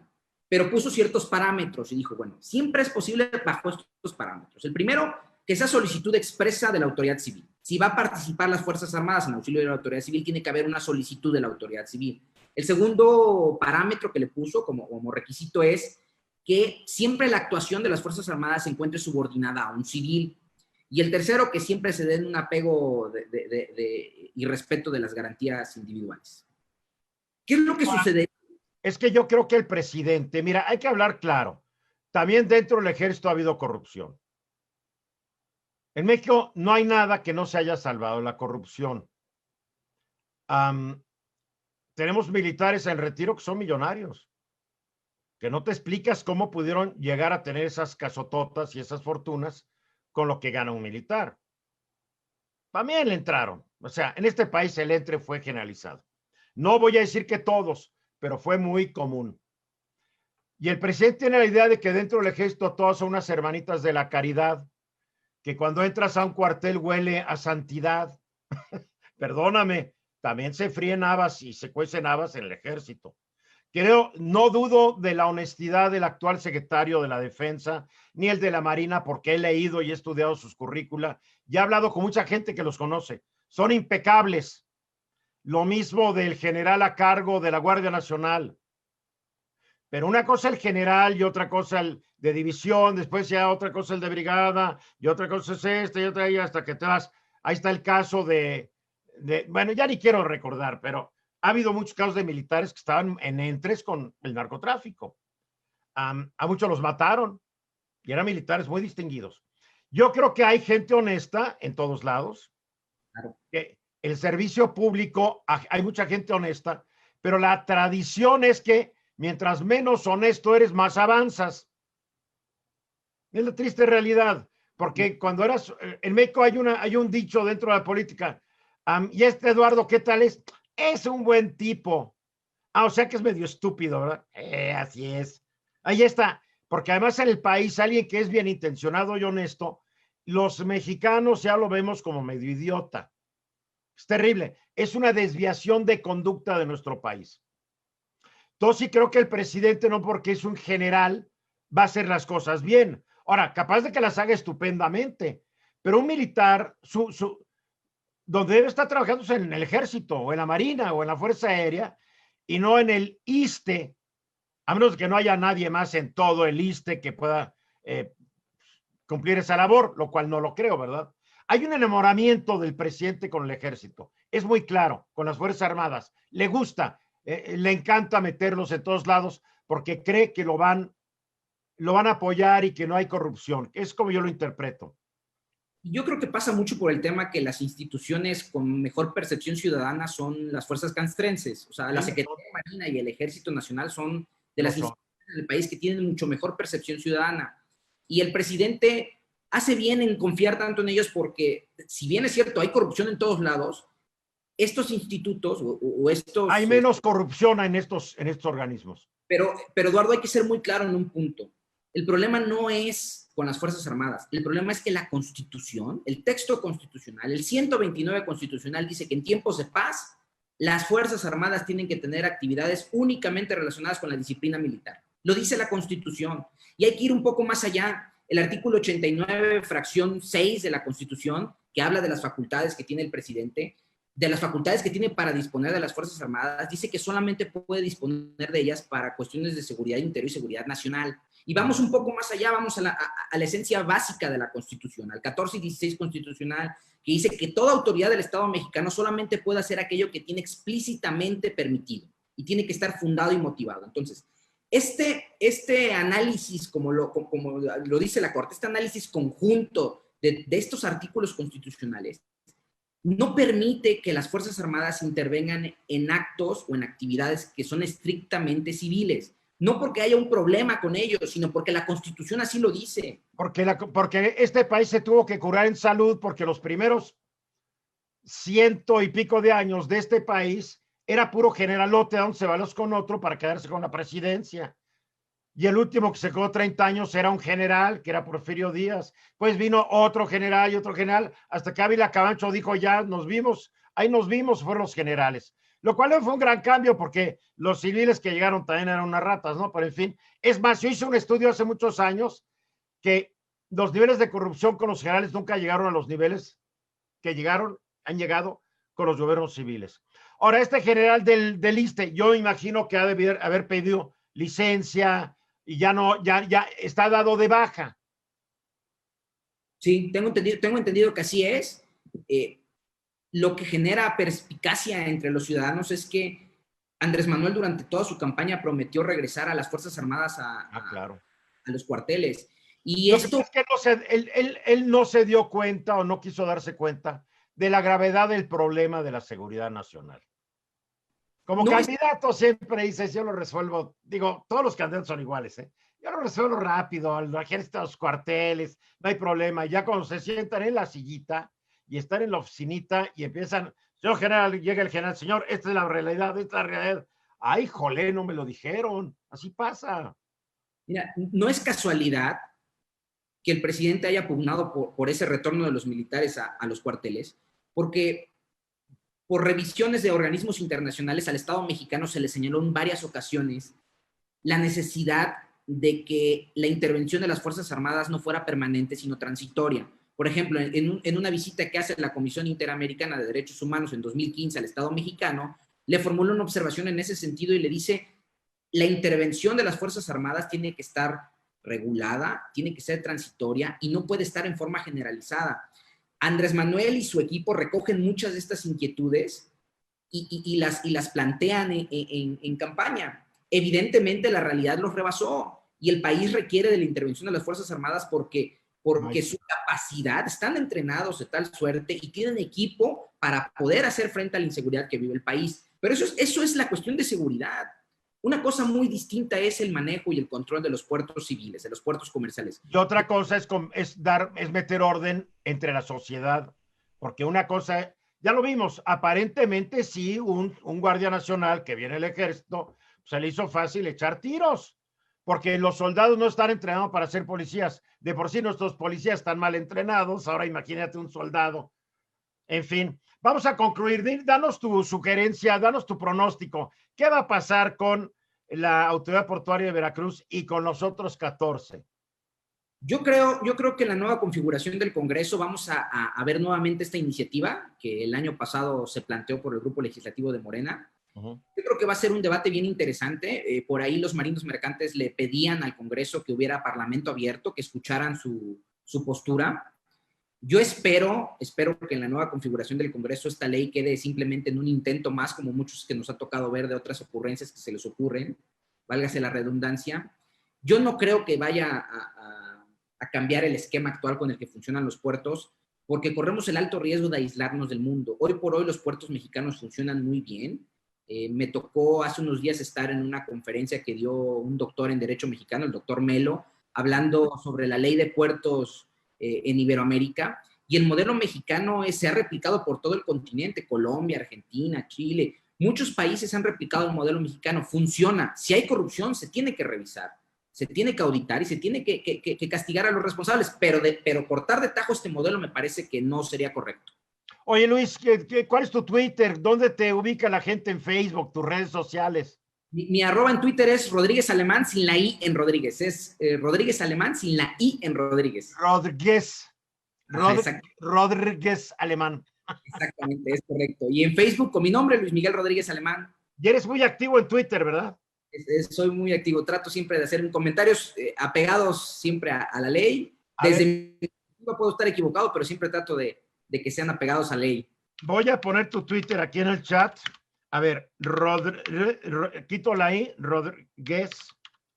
pero puso ciertos parámetros y dijo, bueno, siempre es posible bajo estos parámetros. El primero, que sea solicitud expresa de la autoridad civil. Si va a participar las Fuerzas Armadas en auxilio de la autoridad civil, tiene que haber una solicitud de la autoridad civil. El segundo parámetro que le puso como requisito es que siempre la actuación de las Fuerzas Armadas se encuentre subordinada a un civil. Y el tercero, que siempre se den un apego y respeto de las garantías individuales. ¿Qué es lo que sucede? Es que yo creo que el presidente, mira, hay que hablar claro, también dentro del ejército ha habido corrupción. En México no hay nada que no se haya salvado la corrupción. Tenemos militares en retiro que son millonarios, que no te explicas cómo pudieron llegar a tener esas casototas y esas fortunas con lo que gana un militar. También le entraron. O sea, en este país el entre fue generalizado. No voy a decir que todos, pero fue muy común. Y el presidente tiene la idea de que dentro del ejército todas son unas hermanitas de la caridad, que cuando entras a un cuartel huele a santidad. Perdóname, también se fríen habas y se cuecen habas en el ejército. No dudo de la honestidad del actual secretario de la Defensa, ni el de la Marina, porque he leído y he estudiado sus currícula y he hablado con mucha gente que los conoce. Son impecables. Lo mismo del general a cargo de la Guardia Nacional. Pero una cosa el general y otra cosa el de división, después ya otra cosa el de brigada y otra cosa es y otra y hasta que te vas. Ahí está el caso bueno, ya ni quiero recordar, pero ha habido muchos casos de militares que estaban en entres con el narcotráfico. A muchos los mataron y eran militares muy distinguidos. Yo creo que hay gente honesta en todos lados. Claro. Que el servicio público, hay mucha gente honesta, pero la tradición es que mientras menos honesto eres, más avanzas. Es la triste realidad, porque cuando eras, en México hay un dicho dentro de la política, y Eduardo, ¿qué tal es? Es un buen tipo. O sea que es medio estúpido, ¿verdad? Así es. Ahí está, porque además en el país alguien que es bien intencionado y honesto, los mexicanos ya lo vemos como medio idiota. Es terrible. Es una desviación de conducta de nuestro país. Entonces sí creo que el presidente, no porque es un general, va a hacer las cosas bien. Ahora, capaz de que las haga estupendamente, pero un militar, donde debe estar trabajando es en el ejército o en la marina o en la fuerza aérea y no en el ISSSTE, a menos que no haya nadie más en todo el ISSSTE que pueda cumplir esa labor, lo cual no lo creo, ¿verdad? Hay un enamoramiento del presidente con el ejército, es muy claro, con las Fuerzas Armadas, le gusta, le encanta meterlos en todos lados porque cree que lo van a apoyar y que no hay corrupción, es como yo lo interpreto. Yo creo que pasa mucho por el tema que las instituciones con mejor percepción ciudadana son las fuerzas castrenses, o sea, la Secretaría de Marina y el Ejército Nacional son de las instituciones del país que tienen mucho mejor percepción ciudadana. Y el presidente hace bien en confiar tanto en ellos porque, si bien es cierto, hay corrupción en todos lados, estos institutos o estos... Hay menos corrupción en estos organismos. Pero Eduardo, hay que ser muy claro en un punto. El problema no es con las Fuerzas Armadas. El problema es que la Constitución, el texto constitucional, el 129 constitucional dice que en tiempos de paz, las Fuerzas Armadas tienen que tener actividades únicamente relacionadas con la disciplina militar. Lo dice la Constitución. Y hay que ir un poco más allá. El artículo 89, fracción 6 de la Constitución, que habla de las facultades que tiene el presidente, de las facultades que tiene para disponer de las Fuerzas Armadas, dice que solamente puede disponer de ellas para cuestiones de seguridad interior y seguridad nacional. Y vamos un poco más allá, vamos a la esencia básica de la Constitución, al 14 y 16 constitucional, que dice que toda autoridad del Estado mexicano solamente puede hacer aquello que tiene explícitamente permitido y tiene que estar fundado y motivado. Entonces, este análisis, como lo dice la Corte, este análisis conjunto de estos artículos constitucionales, no permite que las Fuerzas Armadas intervengan en actos o en actividades que son estrictamente civiles. No porque haya un problema con ellos, sino porque la Constitución así lo dice. Porque este país se tuvo que curar en salud porque los primeros 100 y pico de años de este país era puro generalote, dándose balos con otro para quedarse con la presidencia. Y el último que se quedó 30 años era un general, que era Porfirio Díaz. Pues vino otro general y otro general, hasta que Ávila Camacho dijo, ya nos vimos, ahí nos vimos, fueron los generales. Lo cual fue un gran cambio, porque los civiles que llegaron también eran unas ratas, ¿no? Pero en fin, es más, yo hice un estudio hace muchos años que los niveles de corrupción con los generales nunca llegaron a los niveles que han llegado con los gobiernos civiles. Ahora, este general del ISSSTE, yo imagino que ha de haber pedido licencia, y ya está dado de baja. Sí, tengo entendido que así es. Lo que genera perspicacia entre los ciudadanos es que Andrés Manuel durante toda su campaña prometió regresar a las Fuerzas Armadas claro, a los cuarteles. Y lo esto... es que él no se dio cuenta o no quiso darse cuenta de la gravedad del problema de la seguridad nacional. Como no candidato siempre dices, yo lo resuelvo, digo, todos los candidatos son iguales, ¿eh? Yo lo resuelvo rápido, la gente está en los cuarteles, no hay problema. Ya cuando se sientan en la sillita y están en la oficinita y empiezan, señor general, llega el general, señor, esta es la realidad, esta es la realidad. Ay, jolé, no me lo dijeron, así pasa. Mira, no es casualidad que el presidente haya pugnado por ese retorno de los militares a los cuarteles, porque por revisiones de organismos internacionales al Estado mexicano se le señaló en varias ocasiones la necesidad de que la intervención de las Fuerzas Armadas no fuera permanente, sino transitoria. Por ejemplo, en una visita que hace la Comisión Interamericana de Derechos Humanos en 2015 al Estado mexicano, le formuló una observación en ese sentido y le dice, la intervención de las Fuerzas Armadas tiene que estar regulada, tiene que ser transitoria y no puede estar en forma generalizada. Andrés Manuel y su equipo recogen muchas de estas inquietudes y las plantean en campaña. Evidentemente la realidad los rebasó y el país requiere de la intervención de las Fuerzas Armadas porque su capacidad, están entrenados de tal suerte y tienen equipo para poder hacer frente a la inseguridad que vive el país. Pero eso es la cuestión de seguridad. Una cosa muy distinta es el manejo y el control de los puertos civiles, de los puertos comerciales. Y otra cosa es meter orden entre la sociedad, porque una cosa, ya lo vimos, aparentemente sí, un guardia nacional que viene el ejército, se le hizo fácil echar tiros, porque los soldados no están entrenados para ser policías. De por sí nuestros policías están mal entrenados, ahora imagínate un soldado. En fin, vamos a concluir. Danos tu sugerencia, danos tu pronóstico. ¿Qué va a pasar con la Autoridad Portuaria de Veracruz y con los otros 14? Yo creo que en la nueva configuración del Congreso vamos a ver nuevamente esta iniciativa que el año pasado se planteó por el Grupo Legislativo de Morena. Yo creo que va a ser un debate bien interesante. Por ahí los marinos mercantes le pedían al Congreso que hubiera parlamento abierto, que escucharan su postura. Yo espero que en la nueva configuración del Congreso esta ley quede simplemente en un intento más, como muchos que nos ha tocado ver de otras ocurrencias que se les ocurren, válgase la redundancia. Yo no creo que vaya a cambiar el esquema actual con el que funcionan los puertos, porque corremos el alto riesgo de aislarnos del mundo. Hoy por hoy los puertos mexicanos funcionan muy bien. Me tocó hace unos días estar en una conferencia que dio un doctor en Derecho Mexicano, el doctor Melo, hablando sobre la ley de puertos en Iberoamérica, y el modelo mexicano se ha replicado por todo el continente, Colombia, Argentina, Chile, muchos países han replicado el modelo mexicano, funciona. Si hay corrupción, se tiene que revisar, se tiene que auditar y se tiene que castigar a los responsables, pero cortar de tajo este modelo me parece que no sería correcto. Oye, Luis, ¿cuál es tu Twitter? ¿Dónde te ubica la gente en Facebook, tus redes sociales? Mi arroba en Twitter es Rodríguez Alemán sin la I en Rodríguez. Es Rodríguez Alemán sin la I en Rodríguez. Rodríguez Alemán. Exactamente, es correcto. Y en Facebook con mi nombre, Luis Miguel Rodríguez Alemán. Y eres muy activo en Twitter, ¿verdad? Soy muy activo. Trato siempre de hacer comentarios apegados siempre a la ley. Desde mi perspectiva puedo estar equivocado, pero siempre trato de que sean apegados a la ley. Voy a poner tu Twitter aquí en el chat. A ver, quito la I, Rodríguez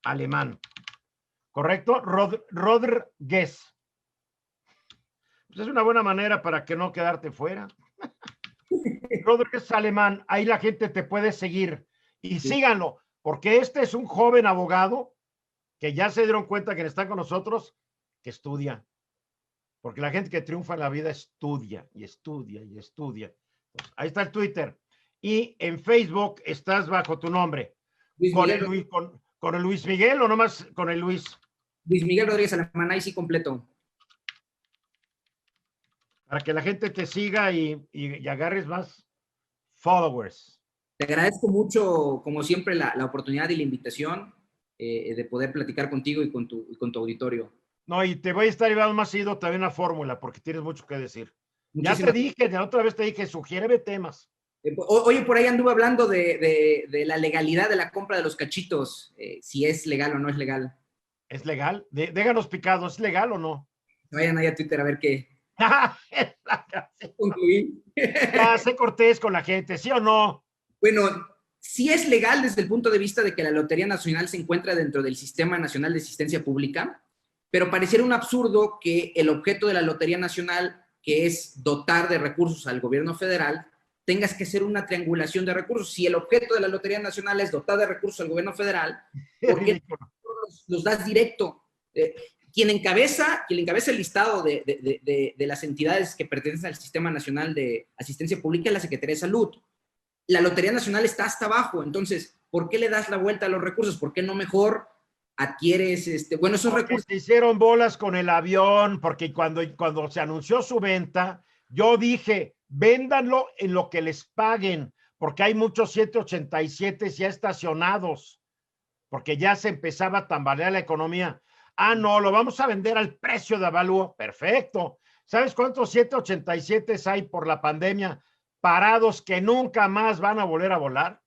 Alemán. ¿Correcto? Rodríguez. Pues es una buena manera para que no quedarte fuera. Rodríguez Alemán, ahí la gente te puede seguir. Y sí, síganlo, porque este es un joven abogado que ya se dieron cuenta que está con nosotros, que estudia. Porque la gente que triunfa en la vida estudia y estudia y estudia. Pues ahí está el Twitter. Y en Facebook estás bajo tu nombre. ¿Con el Luis Miguel o nomás con el Luis? Luis Miguel Rodríguez Alemán, ahí sí completo. Para que la gente te siga y agarres más followers. Te agradezco mucho, como siempre, la oportunidad y la invitación de poder platicar contigo y con tu auditorio. No, y te voy a estar llevando más seguido también a fórmula, porque tienes mucho que decir. Muchísimas... Ya te dije, la otra vez te dije, sugiéreme temas. Oye, por ahí anduve hablando de la legalidad de la compra de los cachitos, si es legal o no es legal. ¿Es legal? Déjanos picados, ¿es legal o no? Vayan ahí a Twitter a ver qué. Ya sé cortés con la gente, ¿sí o no? Bueno, sí es legal desde el punto de vista de que la Lotería Nacional se encuentra dentro del Sistema Nacional de Asistencia Pública, pero pareciera un absurdo que el objeto de la Lotería Nacional, que es dotar de recursos al gobierno federal, tengas que hacer una triangulación de recursos. Si el objeto de la Lotería Nacional es dotar de recursos al gobierno federal, ¿por qué los das directo? Quien encabeza el listado de las entidades que pertenecen al Sistema Nacional de Asistencia Pública es la Secretaría de Salud. La Lotería Nacional está hasta abajo, entonces, ¿por qué le das la vuelta a los recursos? ¿Por qué no mejor adquieres esos recursos? Se hicieron bolas con el avión, porque cuando se anunció su venta, yo dije, véndanlo en lo que les paguen, porque hay muchos 787 ya estacionados, porque ya se empezaba a tambalear la economía. Ah, no, lo vamos a vender al precio de avalúo. Perfecto. ¿Sabes cuántos 787 hay por la pandemia parados que nunca más van a volver a volar?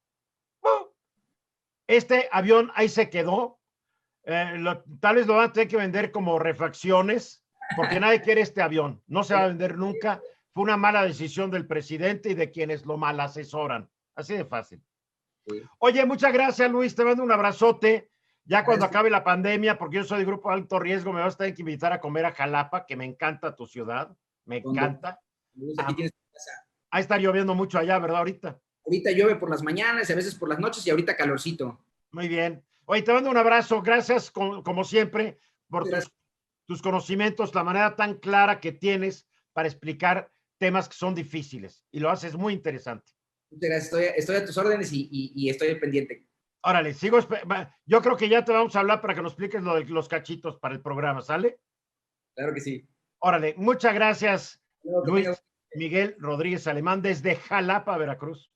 Este avión ahí se quedó. Tal vez lo van a tener que vender como refacciones, porque nadie quiere este avión. No se va a vender nunca. Fue una mala decisión del presidente y de quienes lo mal asesoran. Así de fácil. Sí. Oye, muchas gracias, Luis. Te mando un abrazote. Ya cuando acabe la pandemia, porque yo soy de grupo de alto riesgo, me vas a tener que invitar a comer a Jalapa, que me encanta tu ciudad. Me encanta. Ahí está lloviendo mucho allá, ¿verdad? Ahorita llueve por las mañanas, a veces por las noches y ahorita calorcito. Muy bien. Oye, te mando un abrazo. Gracias, como siempre, por tus conocimientos, la manera tan clara que tienes para explicar temas que son difíciles. Y lo haces muy interesante. Muchas gracias. Estoy a tus órdenes y estoy pendiente. Órale, yo creo que ya te vamos a hablar para que nos expliques lo de los cachitos para el programa, ¿sale? Claro que sí. Órale, muchas gracias, Luis Miguel Rodríguez Alemán, desde Jalapa, Veracruz.